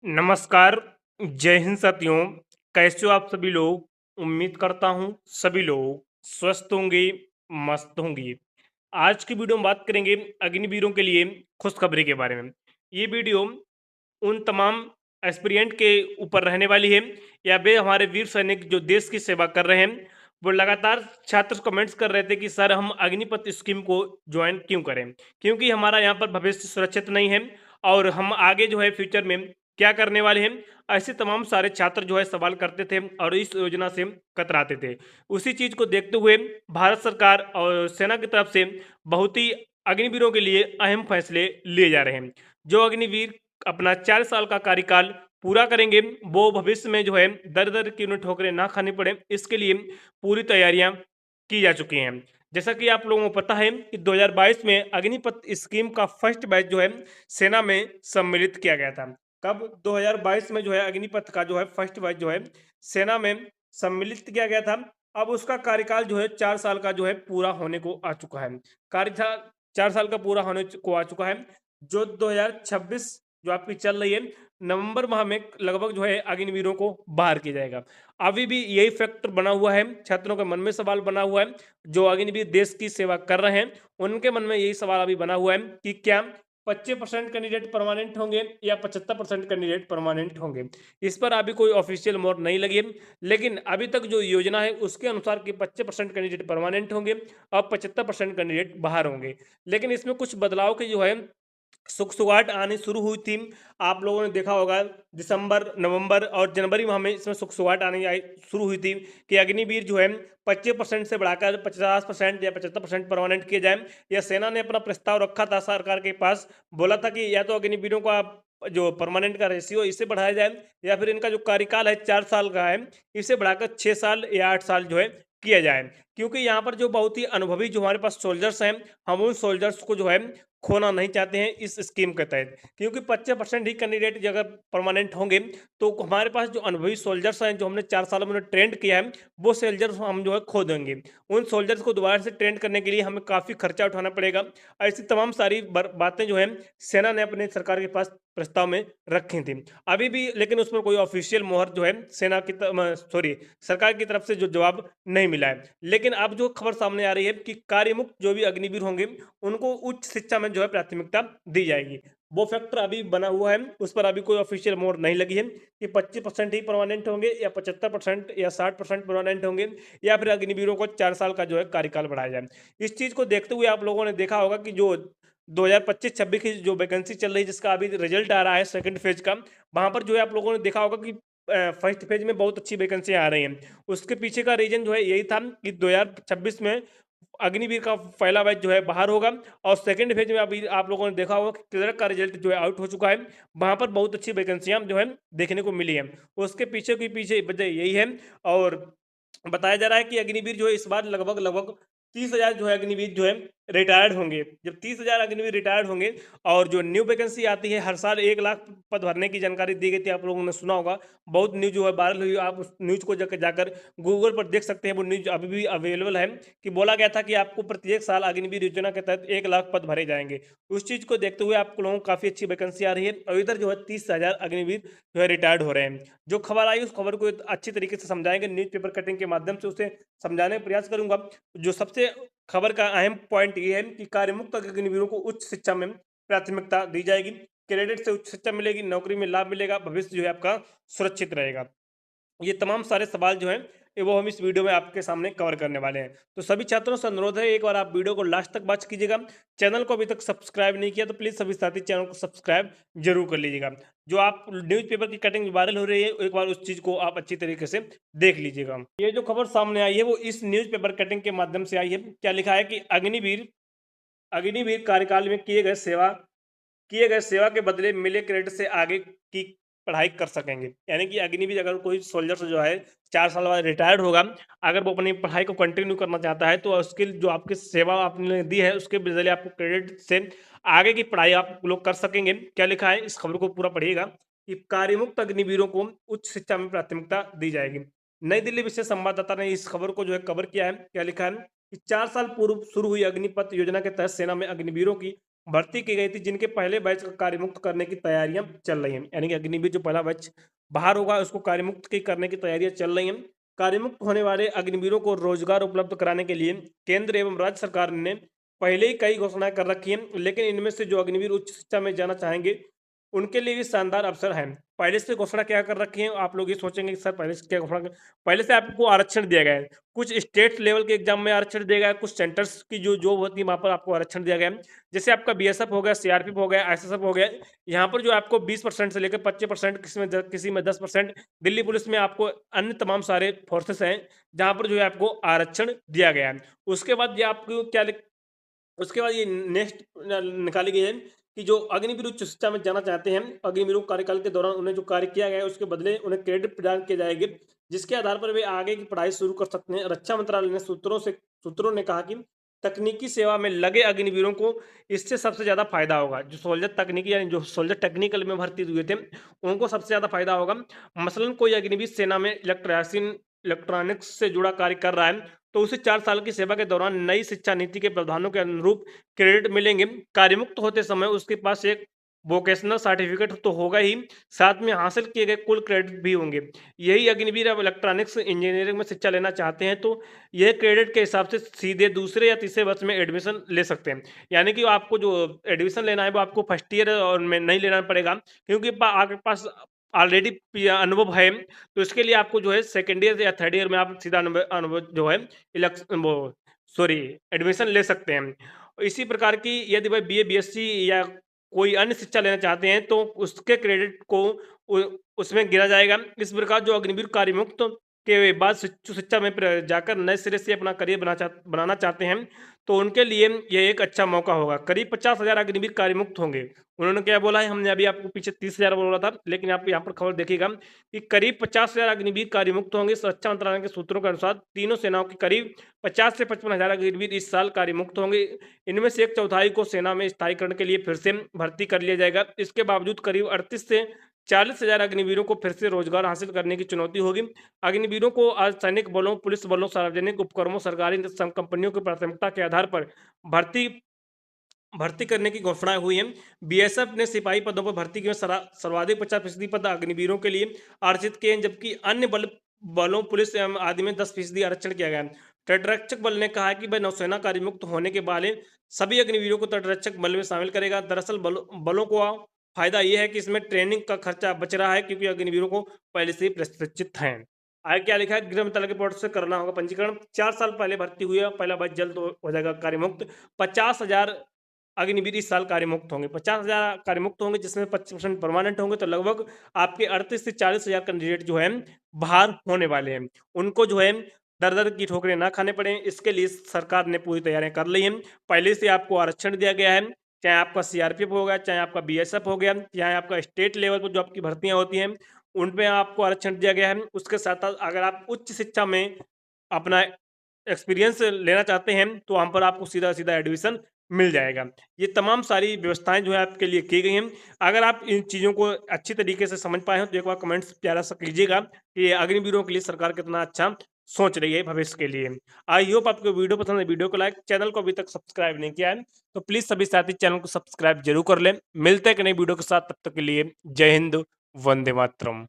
नमस्कार, जय हिंद साथियों। कैसे हो आप सभी लोग? उम्मीद करता हूँ सभी लोग स्वस्थ होंगे, मस्त होंगे। आज की वीडियो में बात करेंगे अग्निवीरों के लिए खुशखबरी के बारे में। ये वीडियो उन तमाम एस्पिरेंट के ऊपर रहने वाली है या वे हमारे वीर सैनिक जो देश की सेवा कर रहे हैं। वो लगातार छात्र कमेंट्स कर रहे थे कि सर हम अग्निपथ स्कीम को ज्वाइन क्यों करें, क्योंकि हमारा यहाँ पर भविष्य सुरक्षित नहीं है और हम आगे जो है फ्यूचर में क्या करने वाले हैं। ऐसे तमाम सारे छात्र जो है सवाल करते थे और इस योजना से कतराते थे। उसी चीज़ को देखते हुए भारत सरकार और सेना की तरफ से बहुत ही अग्निवीरों के लिए अहम फैसले लिए जा रहे हैं। जो अग्निवीर अपना 4 साल का कार्यकाल पूरा करेंगे, वो भविष्य में जो है दर-दर की उन्हें ठोकरें ना खानी पड़े, इसके लिए पूरी तैयारियां की जा चुकी हैं। जैसा कि आप लोगों को पता है कि 2022 में अग्निपथ स्कीम का फर्स्ट बैच जो है सेना में सम्मिलित किया गया था। कब? 2022 में जो है अग्निपथ का जो है फर्स्ट बैच जो है सेना में सम्मिलित किया गया था। अब उसका कार्यकाल जो है 4 साल का जो है पूरा होने को आ चुका है। कार्यकाल 4 साल का पूरा होने को आ चुका है। जो 2026 जो आपकी चल रही है, नवंबर माह में लगभग जो है अग्निवीरों को बाहर किया जाएगा। अभी भी यही फैक्टर बना हुआ है, छात्रों के मन में सवाल बना हुआ है। जो अग्निवीर देश की सेवा कर रहे हैं, उनके मन में यही सवाल अभी बना हुआ है कि क्या 25% कैंडिडेट परमानेंट होंगे या 75% कैंडिडेट परमानेंट होंगे। इस पर अभी कोई ऑफिशियल मोहर नहीं लगी है, लेकिन अभी तक जो योजना है उसके अनुसार कि 25% कैंडिडेट परमानेंट होंगे और 75% कैंडिडेट बाहर होंगे। लेकिन इसमें कुछ बदलाव की जो है सुगसुगाहट आनी शुरू हुई थी। आप लोगों ने देखा होगा दिसंबर, नवंबर और जनवरी माह में इसमें सुगसुगाहट आनी आई शुरू हुई थी कि अग्निवीर जो है 25% से बढ़ाकर 50% या 75% परमानेंट किए जाए। या सेना ने अपना प्रस्ताव रखा था सरकार के पास, बोला था कि या तो अग्निवीरों का जो परमानेंट का रेशियो इसे बढ़ाया जाए या फिर इनका जो कार्यकाल है 4 साल का है, इसे बढ़ाकर 6 साल या 8 साल जो है किया जाए। क्योंकि यहाँ पर जो बहुत ही अनुभवी जो हमारे पास सोल्जर्स हैं, हम उन सोल्जर्स को जो है खोना नहीं चाहते हैं इस स्कीम के तहत। क्योंकि 25% ही कैंडिडेट अगर परमानेंट होंगे तो हमारे पास जो अनुभवी सोल्जर्स हैं, जो हमने 4 सालों में ट्रेंड किया है, वो सोल्जर्स हम जो है खो देंगे। उन सोल्जर्स को दोबारा से ट्रेंड करने के लिए हमें काफ़ी खर्चा उठाना पड़ेगा। ऐसी तमाम सारी बातें जो हैं सेना ने अपने सरकार के पास प्रस्ताव में रखी थी। अभी भी लेकिन उस पर कोई ऑफिशियल मोहर जो है सेना की सॉरी सरकार की तरफ से जो जवाब नहीं मिला है। लेकिन अब जो खबर सामने आ रही है कि कार्यमुक्त जो भी अग्निवीर होंगे, उनको उच्च शिक्षा में जो है प्राथमिकता दी जाएगी। वो फैक्टर अभी बना हुआ है, उस पर अभी कोई ऑफिशियल मोहर नहीं लगी है कि 25% ही परमानेंट होंगे या 75% या 60% परमानेंट होंगे या फिर अग्निवीरों को 4 साल का जो है कार्यकाल बढ़ाया जाए। इस चीज़ को देखते हुए आप लोगों ने देखा होगा कि जो 2025-26 की जो वैकेंसी चल रही है, जिसका अभी रिजल्ट आ रहा है सेकंड फेज का, वहाँ पर जो है आप लोगों ने देखा होगा कि फर्स्ट फेज में बहुत अच्छी वैकेंसी आ रही हैं। उसके पीछे का रीजन जो है यही था कि 2026 में अग्निवीर का पहला बैच जो है बाहर होगा और सेकंड फेज में अभी आप लोगों ने देखा होगा कि क्लर्क का रिजल्ट जो है आउट हो चुका है। वहाँ पर बहुत अच्छी वैकेंसियाँ जो है देखने को मिली हैं। उसके पीछे वजह यही है और बताया जा रहा है कि अग्निवीर जो है इस बार लगभग 30,000 जो है अग्निवीर जो है रिटायर्ड होंगे। जब 30,000 अग्निवीर रिटायर्ड होंगे और जो न्यू वैकेंसी आती है, हर साल 1 लाख पद भरने की जानकारी दी गई थी, आप लोगों ने सुना होगा। बहुत न्यूज़ जो है वायरल हुई, आप उस न्यूज़ को जाकर गूगल पर देख सकते हैं, वो न्यूज़ अभी भी अवेलेबल है कि बोला गया था कि आपको प्रत्येक साल अग्निवीर योजना के तहत 1 लाख पद भरे जाएँगे। उस चीज़ को देखते हुए आप लोगों को काफ़ी अच्छी वैकेंसी आ रही है और इधर जो है 30,000 अग्निवीर जो है रिटायर्ड हो रहे हैं। जो खबर आई उस खबर को अच्छी तरीके से समझाएँगे, न्यूज़पेपर कटिंग के माध्यम से उसे समझाने का प्रयास करूँगा। जो सबसे खबर का अहम पॉइंट ये है कि कार्यमुक्त अग्निवीरों को उच्च शिक्षा में प्राथमिकता दी जाएगी। कैडेट से उच्च शिक्षा मिलेगी, नौकरी में लाभ मिलेगा, भविष्य जो है आपका सुरक्षित रहेगा। ये तमाम सारे सवाल जो हैं वो हम इस वीडियो में आपके सामने कवर करने वाले हैं। तो सभी छात्रों से अनुरोध है, एक बार आप वीडियो को लास्ट तक वॉच कीजिएगा। चैनल को अभी तक सब्सक्राइब नहीं किया तो प्लीज़ सभी साथी चैनल को सब्सक्राइब जरूर कर लीजिएगा। जो आप न्यूज़पेपर की कटिंग वायरल हो रही है, एक बार उस चीज़ को आप अच्छी तरीके से देख लीजिएगा। ये जो खबर सामने आई है वो इस न्यूज़पेपर कटिंग के माध्यम से आई है। क्या लिखा है कि अग्निवीर अग्निवीर कार्यकाल में किए गए सेवा के बदले मिले क्रेडिट से आगे की पढ़ाई कर सकेंगे। यानी कि अग्निवीर अगर कोई सोल्जर जो है 4 साल बाद रिटायर्ड होगा, अगर वो अपनी पढ़ाई को कंटिन्यू करना चाहता है तो उसके जो आपकी सेवा आपने दी है उसके बदले आपको क्रेडिट से आगे की पढ़ाई आप लोग कर सकेंगे। क्या लिखा है इस खबर को पूरा पढ़िएगा कि कार्यमुक्त अग्निवीरों को उच्च शिक्षा में प्राथमिकता दी जाएगी। नई दिल्ली विशेष संवाददाता ने इस खबर को जो है कवर किया है। क्या लिखा है कि 4 साल पूर्व शुरू हुई अग्निपथ योजना के तहत सेना में अग्निवीरों की भर्ती की गई थी, जिनके पहले बैच का कार्यमुक्त करने की तैयारियां चल रही हैं। यानी कि अग्निवीर जो पहला बैच बाहर होगा उसको कार्यमुक्त की करने की तैयारियां चल रही हैं। कार्यमुक्त होने वाले अग्निवीरों को रोजगार उपलब्ध कराने के लिए केंद्र एवं राज्य सरकार ने पहले ही कई घोषणाएं कर रखी हैं, लेकिन इनमें से जो अग्निवीर उच्च शिक्षा में जाना चाहेंगे उनके लिए भी शानदार अवसर है। पहले से घोषणा क्या कर रखी है, आप लोग ये सोचेंगे कि सर पहले से क्या घोषणा पहले से आपको आरक्षण दिया गया है। कुछ स्टेट लेवल के एग्जाम में आरक्षण दिया गया है, कुछ सेंटर्स की जो जॉब होती है वहाँ पर आपको आरक्षण दिया गया है। जैसे आपका बीएसएफ हो गया, सीआरपीएफ हो गया, एसएसएफ हो गया, यहाँ पर जो आपको 20% से लेकर 25%, किसी में 10%, दिल्ली पुलिस में आपको अन्य तमाम सारे फोर्सेस हैं जहाँ पर जो है आपको आरक्षण दिया गया है। उसके बाद ये आपको क्या उसके बाद ये नेक्स्ट निकाली गई है कि जो अग्निवीर उच्च शिक्षा में जाना चाहते हैं, अग्निवीरों कार्यकाल के दौरान उन्हें जो कार्य किया गया है उसके बदले उन्हें क्रेडिट प्रदान किए जाएंगे, जिसके आधार पर वे आगे की पढ़ाई शुरू कर सकते हैं। रक्षा मंत्रालय ने सूत्रों ने कहा कि तकनीकी सेवा में लगे अग्निवीरों को इससे सबसे ज्यादा फायदा होगा। जो सोल्जर तकनीकी यानी जो सोल्जर टेक्निकल में भर्ती हुए थे उनको सबसे ज्यादा फायदा होगा। मसलन कोई अग्निवीर सेना में इलेक्ट्रॉनिक्स से जुड़ा कार्य कर रहा है तो उसे 4 साल की सेवा के दौरान नई शिक्षा नीति के प्रावधानों के अनुरूप क्रेडिट मिलेंगे। कार्यमुक्त होते समय उसके पास एक वोकेशनल सर्टिफिकेट तो होगा ही, साथ में हासिल किए गए कुल क्रेडिट भी होंगे। यही अग्निवीर अब इलेक्ट्रॉनिक्स इंजीनियरिंग में शिक्षा लेना चाहते हैं तो यह क्रेडिट के हिसाब से सीधे दूसरे या तीसरे वर्ष में एडमिशन ले सकते हैं। यानी कि आपको जो एडमिशन लेना है वो आपको फर्स्ट ईयर और में नहीं लेना पड़ेगा, क्योंकि आपके पास ऑलरेडी अनुभव है। तो इसके लिए आपको जो है सेकेंड ईयर या थर्ड ईयर में आप सीधा अनुभव अनुभव जो है इलेक्शन वो सॉरी एडमिशन ले सकते हैं। इसी प्रकार की यदि वह बीए बीएससी या कोई अन्य शिक्षा लेना चाहते हैं तो उसके क्रेडिट को उसमें गिना जाएगा। इस प्रकार जो अग्निवीर कार्यमुक्त के बाद शिक्षा में जाकर नए सिरे से अपना करियर बनाना चाहते हैं तो उनके लिए यह एक अच्छा मौका होगा। करीब 50,000 अग्निवीर कार्यमुक्त होंगे। उन्होंने क्या बोला है, हमने अभी आपको पीछे 30,000 बोला था, लेकिन आप यहाँ पर खबर देखिएगा कि करीब 50,000 अग्निवीर कार्यमुक्त होंगे। रक्षा मंत्रालय के सूत्रों के अनुसार तीनों सेनाओं के करीब 50 से 55,000 अग्निवीर इस साल कार्यमुक्त होंगे। इनमें से एक चौथाई को सेना में स्थायीकरण के लिए फिर से भर्ती कर लिया जाएगा। इसके बावजूद करीब 38 से 40,000 अग्निवीरों को फिर से रोजगार हासिल करने की चुनौती होगी। अग्निवीरों को आज सैनिक बलों, पुलिस बलों, सार्वजनिक उपक्रमों, सरकारी कंपनियों की प्राथमिकता के आधार पर भर्ती भर्ती करने की घोषणा हुई है। बीएसएफ ने सिपाही पदों पर भर्ती की सर्वाधिक 50% पद अग्निवीरों के लिए आरक्षित किए हैं, जबकि अन्य बलों, पुलिस एवं आदि में 10% आरक्षण किया गया है। तटरक्षक बल ने कहा है कि वह नौसेना कार्यमुक्त होने के वाले सभी अग्निवीरों को तटरक्षक बल में शामिल करेगा। दरअसल बलों को फायदा यह है कि इसमें ट्रेनिंग का खर्चा बच रहा है, क्योंकि अग्निवीरों को पहले से ही प्रशिक्षित हैं। आगे क्या लिखा है, गृह मंत्रालय के पोर्टल से करना होगा पंजीकरण। 4 साल पहले भर्ती हुई है, पहला बैच जल्द हो जाएगा कार्यमुक्त। 50,000 अग्निवीर इस साल कार्यमुक्त होंगे। 50,000 कार्यमुक्त होंगे, जिसमें 25% परमानेंट होंगे, तो लगभग आपके 38 से 40,000 कैंडिडेट जो है बाहर होने वाले हैं। उनको जो है दर दर की ठोकरें ना खाने पड़े, इसके लिए सरकार ने पूरी तैयारियां कर ली हैं। पहले से आपको आरक्षण दिया गया है, चाहे आपका सीआरपीएफ हो गया, चाहे आपका बीएसएफ हो गया, चाहे आपका स्टेट लेवल पर जो आपकी भर्तियां होती हैं उनपे आपको आरक्षण दिया गया है। उसके साथ साथ अगर आप उच्च शिक्षा में अपना एक्सपीरियंस लेना चाहते हैं तो वहाँ पर आपको सीधा सीधा एडमिशन मिल जाएगा। ये तमाम सारी व्यवस्थाएं जो है आपके लिए की गई हैं। अगर आप इन चीज़ों को अच्छी तरीके से समझ पाए हो तो एक बार कमेंट्स प्यारा सा कीजिएगा कि अग्निवीरों के लिए सरकार कितना अच्छा सोच रही है भविष्य के लिए। आई होप आपको वीडियो पसंद है, वीडियो को लाइक, चैनल को अभी तक सब्सक्राइब नहीं किया है तो प्लीज़ सभी साथी चैनल को सब्सक्राइब जरूर कर लें। मिलते हैं एक नई वीडियो के साथ, तब तक के लिए जय हिंद, वंदे मातरम।